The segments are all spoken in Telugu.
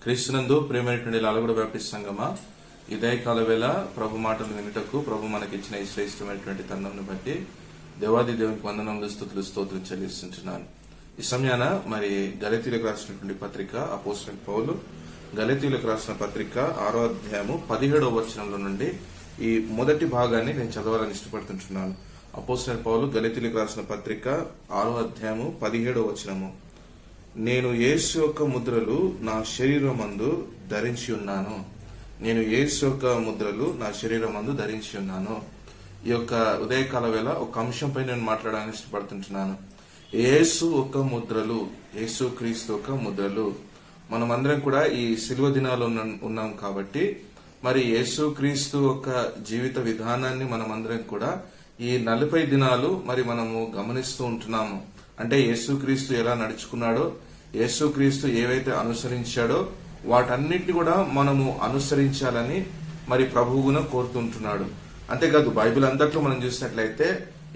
క్రీస్తునందు ప్రేమైనటువంటి లాలగూడ బ్యాప్టిస్ట్ సంఘమా, ఈ దయకాల వేళ ప్రభు మాటలు వినుటకు ప్రభు మనకిచ్చిన ఈ శ్రేష్టమైనటువంటి తరుణంను బట్టి దేవాది దేవునికి వందనములు, స్తుతులు, స్తోత్రం చెల్లిస్తుంటున్నాను. ఈ సమయాన మరి గలతీయులకు రాసినటువంటి పత్రిక అపోస్తలుడైన పౌలు గలతీయులకు రాసిన పత్రిక 6వ అధ్యాయము 17వ వచనంలో నుండి ఈ మొదటి భాగాన్ని నేను చదవాలని ఇష్టపడుతుంటున్నాను. అపోస్తలుడైన పౌలు గలతీయులకు రాసిన పత్రిక 6వ అధ్యాయము 17వ వచనము. నేను యేసు యొక్క ముద్రలు నా శరీరమందు ధరించి ఉన్నాను. నేను యేసు యొక్క ముద్రలు నా శరీరమందు ధరించి ఉన్నాను. ఈ యొక్క ఉదయకాల వేళ ఒక అంశంపై నేను మాట్లాడాలని ఇష్టపడుతుంటున్నాను. యేసు యొక్క ముద్రలు, యేసు క్రీస్తు యొక్క ముద్రలు. మనమందరం కూడా ఈ శిలువ దినాలు ఉన్నాం కాబట్టి మరి యేసు క్రీస్తు యొక్క జీవిత విధానాన్ని మనమందరం కూడా ఈ 40 దినాలు మరి మనము గమనిస్తూ ఉంటున్నాము. అంటే యేసుక్రీస్తు ఎలా నడుచుకున్నాడో, యేసుక్రీస్తు ఏవైతే అనుసరించాడో వాటన్నిటిని కూడా మనము అనుసరించాలని మరి ప్రభువును కోరుతుంటున్నాడు. అంతేకాదు బైబిల్ అంతట్లో మనం చూసినట్లయితే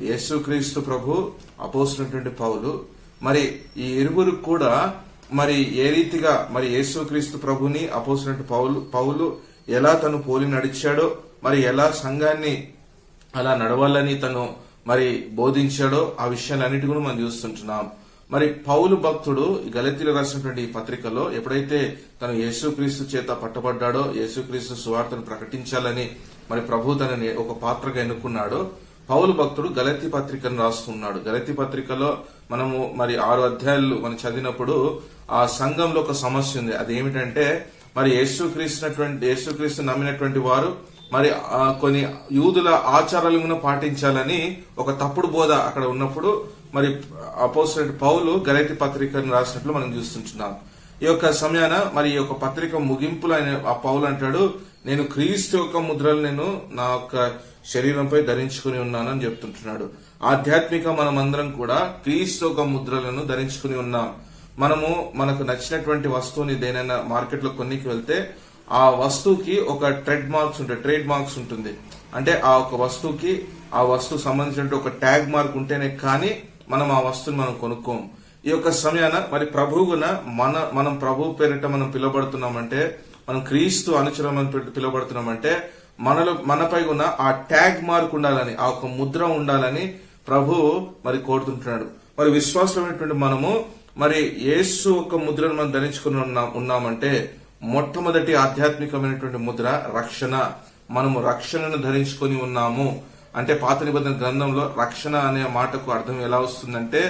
యేసుక్రీస్తు ప్రభు, అపోస్తలుడైనటువంటి పౌలు, మరి ఈ ఇరువురు కూడా మరి ఏ రీతిగా మరి యేసుక్రీస్తు ప్రభుని అపోస్తలుడైన పౌలు ఎలా తను పోలి నడిచాడో, మరి ఎలా సంఘాన్ని అలా నడవాలని తను మరి బోధించాడో ఆ విషయాలన్నిటి కూడా మనం చూస్తుంటున్నాం. మరి పౌలు భక్తుడు గలతీయులకు రాసినటువంటి ఈ పత్రికలో ఎప్పుడైతే తను యేసుక్రీస్తు చేత పట్టబడ్డాడో, యేసుక్రీస్తు సువార్తను ప్రకటించాలని మరి ప్రభు తనని ఒక పాత్రగా ఎన్నుకున్నాడో, పౌలు భక్తుడు గలతీ పత్రికను రాస్తున్నాడు. గలతీ పత్రికలో మనము మరి 6 అధ్యాయాలు మనం చదివినప్పుడు ఆ సంఘంలో ఒక సమస్య ఉంది. అదేమిటంటే మరి యేసుక్రీస్తు నమ్మినటువంటి వారు మరి కొన్ని యూదుల ఆచారాలను పాటించాలని ఒక తప్పుడు బోధ అక్కడ ఉన్నప్పుడు మరి అపోస్తలుడైన పౌలు గలతీ పత్రికను రాసినట్లు మనం చూస్తుంటున్నాం. ఈ యొక్క సమయాన మరి ఈ యొక్క పత్రిక ముగింపులో ఆయన ఆ పౌలు అంటాడు, నేను క్రీస్తు యొక్క ముద్రలు నేను నా యొక్క శరీరంపై ధరించుకుని ఉన్నాను అని చెప్తుంటున్నాడు. ఆధ్యాత్మిక మనమందరం కూడా క్రీస్తు యొక్క ముద్రలను ధరించుకుని ఉన్నాం. మనకు నచ్చినటువంటి వస్తువుని దేనైనా మార్కెట్ లో కొన్నికి వెళ్తే ఆ వస్తువుకి ఒక ట్రేడ్ మార్క్స్ ఉంటుంది. అంటే ఆ ఒక వస్తువుకి ఆ వస్తువు సంబంధించిన ఒక ట్యాగ్ మార్క్ ఉంటేనే కానీ మనం ఆ వస్తువుని మనం కొనుక్కోం. ఈ యొక్క సమయాన మరి ప్రభువున మనం ప్రభు పేరిట మనం పిలువబడుతున్నామంటే, మనం క్రీస్తు అనుచరం పిలువబడుతున్నామంటే మనపై ఉన్న ఆ ట్యాగ్ మార్క్ ఉండాలని, ఆ ఒక ముద్ర ఉండాలని ప్రభు మరి కోరుతుంటున్నాడు. మరి విశ్వాసమైనటువంటి మనము మరి యేసు ఒక ముద్రను మనం ధరించుకుని ఉన్నామంటే మొట్టమొదటి ఆధ్యాత్మికమైనటువంటి ముద్ర రక్షణ. మనము రక్షణను ధరించుకొని ఉన్నాము. అంటే పాత నిబంధన గ్రంథంలో రక్షణ అనే మాటకు అర్థం ఎలా వస్తుందంటే,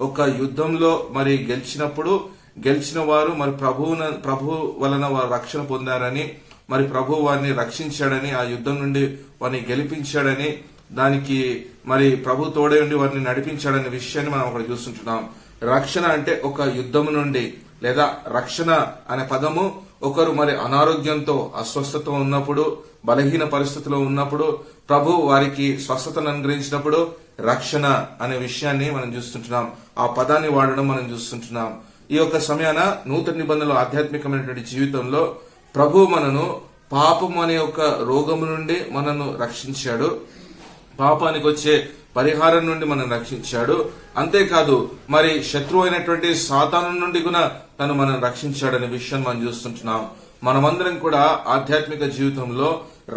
ఒక యుద్ధంలో మరి గెలిచిన వారు మరి ప్రభు వలన వారు రక్షణ పొందారని, మరి ప్రభు వారిని రక్షించాడని, ఆ యుద్ధం నుండి వారిని గెలిపించాడని, దానికి మరి ప్రభు తోడే ఉండి వారిని నడిపించాడనే విషయాన్ని మనం అక్కడ చూస్తుంటున్నాం. రక్షణ అంటే ఒక యుద్ధం నుండి, లేదా రక్షణ అనే పదము ఒకరు మరి అనారోగ్యంతో, అస్వస్థత ఉన్నప్పుడు, బలహీన పరిస్థితిలో ఉన్నప్పుడు ప్రభు వారికి స్వస్థతను అనుగ్రహించినప్పుడు రక్షణ అనే విషయాన్ని మనం చూస్తుంటున్నాం. ఆ పదాన్ని వాడడం మనం చూస్తుంటున్నాం. ఈ యొక్క సమయాన నూతన నిబంధనలో ఆధ్యాత్మికమైనటువంటి జీవితంలో ప్రభు మనను పాపం అనే ఒక రోగము నుండి మనను రక్షించాడు. పాపానికి వచ్చే పరిహారం నుండి మనం రక్షించాడు. అంతేకాదు మరి శత్రువు అయినటువంటి సాతాను నుండి కూడా తను మనం రక్షించాడనే విషయం మనం చూస్తుంటున్నాం. మనమందరం కూడా ఆధ్యాత్మిక జీవితంలో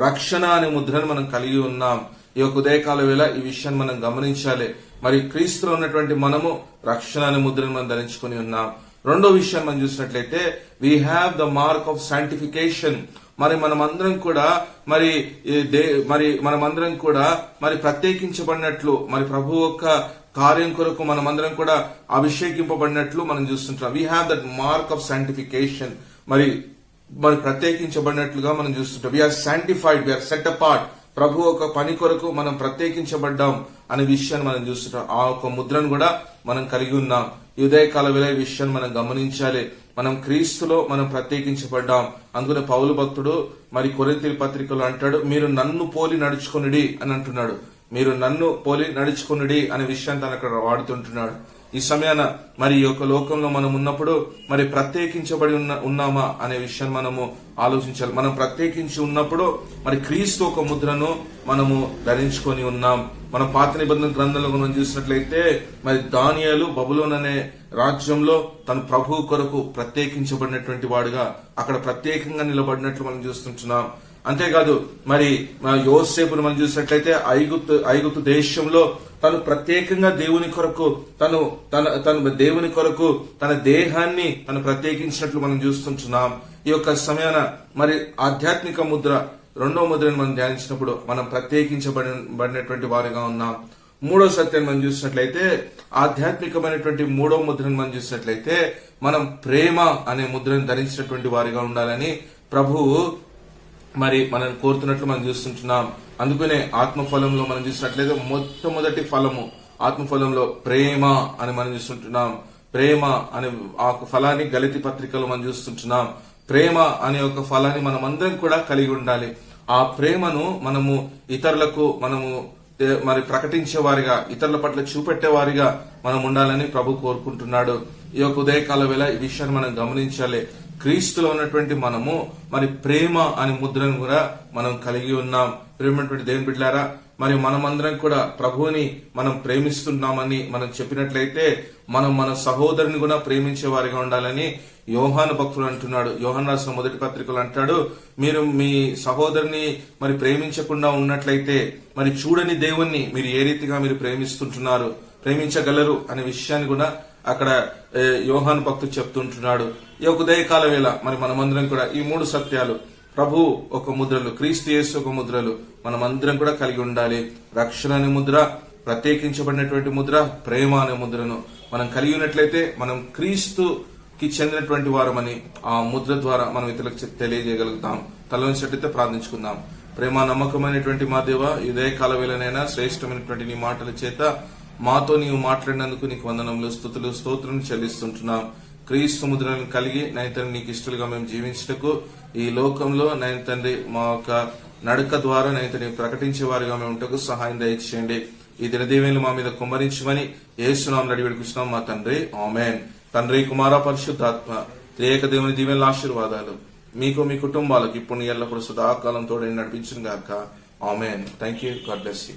రక్షణ అనే ముద్రను మనం కలిగి ఉన్నాం. ఈ యొక్క ఉదయకాల వేళ ఈ విషయాన్ని మనం గమనించాలి. మరి క్రీస్తులో ఉన్నటువంటి మనము రక్షణ అనే ముద్రను మనం ధరించుకుని ఉన్నాం. రెండో విషయం మనం చూసినట్లయితే we have the mark of sanctification. మరి మనమందరం కూడా మనమందరం కూడా మరి ప్రత్యేకించబడినట్లు, మరి ప్రభు యొక్క కార్యం కొరకు మనమందరం కూడా అభిషేకింపబడినట్లు మనం చూస్తుంటాం. We have that mark of sanctification. మరి ప్రత్యేకించబడినట్లుగా మనం చూస్తుంటాం. We are sanctified, we are set apart. ప్రభు ఒక పని కొరకు మనం ప్రత్యేకించబడ్డాం అనే విషయాన్ని మనం చూస్తుంటాం. ఆ ఒక ముద్రను కూడా మనం కలిగి ఉన్నాం. ఈ ఉదయకాల వేళ ఈ విషయాన్ని మనం గమనించాలి. మనం క్రీస్తులో మనం ప్రత్యేకించబడ్డాం. అందుకనే పౌలు భక్తుడు మరి కొరింథీ పత్రికలో అంటాడు, మీరు నన్ను పోలి నడుచుకొనుడి అని అంటున్నాడు. మీరు నన్ను పోలి నడుచుకొనుడి అనే విషయాన్ని తను అక్కడ వాడుతుంటున్నాడు. ఈ సమయాన మరి ఈ యొక్క లోకంలో మనం ఉన్నప్పుడు మరి ప్రత్యేకించబడి ఉన్నామా అనే విషయాన్ని మనము ఆలోచించాలి. మనం ప్రత్యేకించి ఉన్నప్పుడు మరి క్రీస్తు ఒక ముద్రను మనము ధరించుకొని ఉన్నాం. మన పాత నిబంధన గ్రంథంలో మనం చూసినట్లయితే మరి దానియేలు బబులోన్ అనే రాజ్యంలో తన ప్రభువు కొరకు ప్రత్యేకించబడినటువంటి వాడుగా అక్కడ ప్రత్యేకంగా నిలబడినట్లు మనం చూస్తుంటున్నాం. అంతేకాదు మరి యోసేపును మనం చూసినట్లయితే ఐగుప్తు దేశంలో తను ప్రత్యేకంగా దేవుని కొరకు తను దేవుని కొరకు తన దేహాన్ని తను ప్రత్యేకించినట్లు మనం చూస్తుంటున్నాం. ఈ యొక్క సమయాన మరి ఆధ్యాత్మిక ముద్ర రెండో ముద్రను మనం ధ్యానించినప్పుడు మనం ప్రత్యేకించబడినటువంటి వారిగా ఉన్నాం. మూడో సత్యాన్ని మనం చూసినట్లయితే ఆధ్యాత్మికమైనటువంటి మూడో ముద్రను మనం చూసినట్లయితే మనం ప్రేమ అనే ముద్రను ధరించినటువంటి వారిగా ఉండాలని ప్రభువు మరి మనం కోరుతున్నట్లు మనం చూస్తుంటున్నాం. అందుకనే ఆత్మఫలంలో మనం చూసినట్లయితే మొట్టమొదటి ఫలము ఆత్మఫలంలో ప్రేమ అని మనం చూస్తుంటున్నాం. ప్రేమ అనే ఆ ఫలాన్ని గలతీ పత్రికలో మనం చూస్తుంటున్నాం. ప్రేమ అనే ఒక ఫలాన్ని మనం అందరం కూడా కలిగి ఉండాలి. ఆ ప్రేమను మనము ఇతరులకు మనము మరి ప్రకటించేవారిగా, ఇతరుల పట్ల చూపెట్టేవారిగా మనం ఉండాలని ప్రభు కోరుకుంటున్నాడు. ఈ యొక్క ఉదయకాల వేళ ఈ విషయాన్ని మనం గమనించాలి. క్రీస్తులో ఉన్నటువంటి మనము మరి ప్రేమ అనే ముద్రను కూడా మనం కలిగి ఉన్నాం. ప్రేమటువంటి దేవుని బిడ్డలారా, మరి మనమందరం కూడా ప్రభువుని మనం ప్రేమిస్తున్నామని మనం చెప్పినట్లయితే మనం మన సహోదరుని కూడా ప్రేమించే వారిగా ఉండాలని యోహాను భక్తులు అంటున్నాడు. యోహాను రాసిన మొదటి పత్రికలు అంటాడు, మీరు మీ సహోదరుని మరి ప్రేమించకుండా ఉన్నట్లయితే మరి చూడని దేవుణ్ణి మీరు ఏ రీతిగా మీరు ప్రేమించగలరు అనే విషయాన్ని కూడా అక్కడ యోహాను భక్తుడు చెప్తుంటున్నాడు. ఈ యొక్క ఉదయకాల వేళ మరి మనమందరం కూడా ఈ మూడు సత్యాలు, ప్రభు ఒక ముద్రలు, క్రీస్తు యేసు ఒక ముద్రలు మనమందరం కూడా కలిగి ఉండాలి. రక్షణ అనే ముద్ర, ప్రత్యేకించబడినటువంటి ముద్ర, ప్రేమ అనే ముద్రను మనం కలిగి ఉన్నట్లయితే మనం క్రీస్తుకి చెందినటువంటి వారమని ఆ ముద్ర ద్వారా మనం ఇతరులకు తెలియజేయగలుగుతాం. తలవంచినట్లయితే ప్రార్థించుకుందాం. ప్రేమ నమ్మకమైనటువంటి మా దేవ, ఇదే కాల వేళనైనా శ్రేష్టమైనటువంటి నీ మాటల చేత మాతో నీవు మాట్లాడినందుకు నీకు వందనములు, స్తుతులు, స్తోత్రం చెల్లిస్తుంటున్నాం. క్రీస్తు ముద్రలను కలిగి నైన్ తండ్రి నీకు ఇష్టలుగా మేము జీవించటకు ఈ లోకంలో నైన్ తండ్రి మా యొక్క నడక ద్వారా నైన్ తండ్రి ప్రకటించే వారిగా మేము ఉంటకు సహాయం దయచేయండి. ఈ దినదీవెనలు మా మీద కుమ్మరించమని యేసునామములో అడిగి వేడుకుంటున్నాం మా తండ్రి, ఆమేన్. తండ్రి, కుమార, పరిశుద్ధాత్మ త్రియేక దేవుని దీవెనల ఆశీర్వాదాలు మీకు మీ కుటుంబాలకు ఇప్పుడు ఎల్లప్పుడూ సదాకాలం తోడని నడిపించును గాక. Amen. Thank you. God bless you.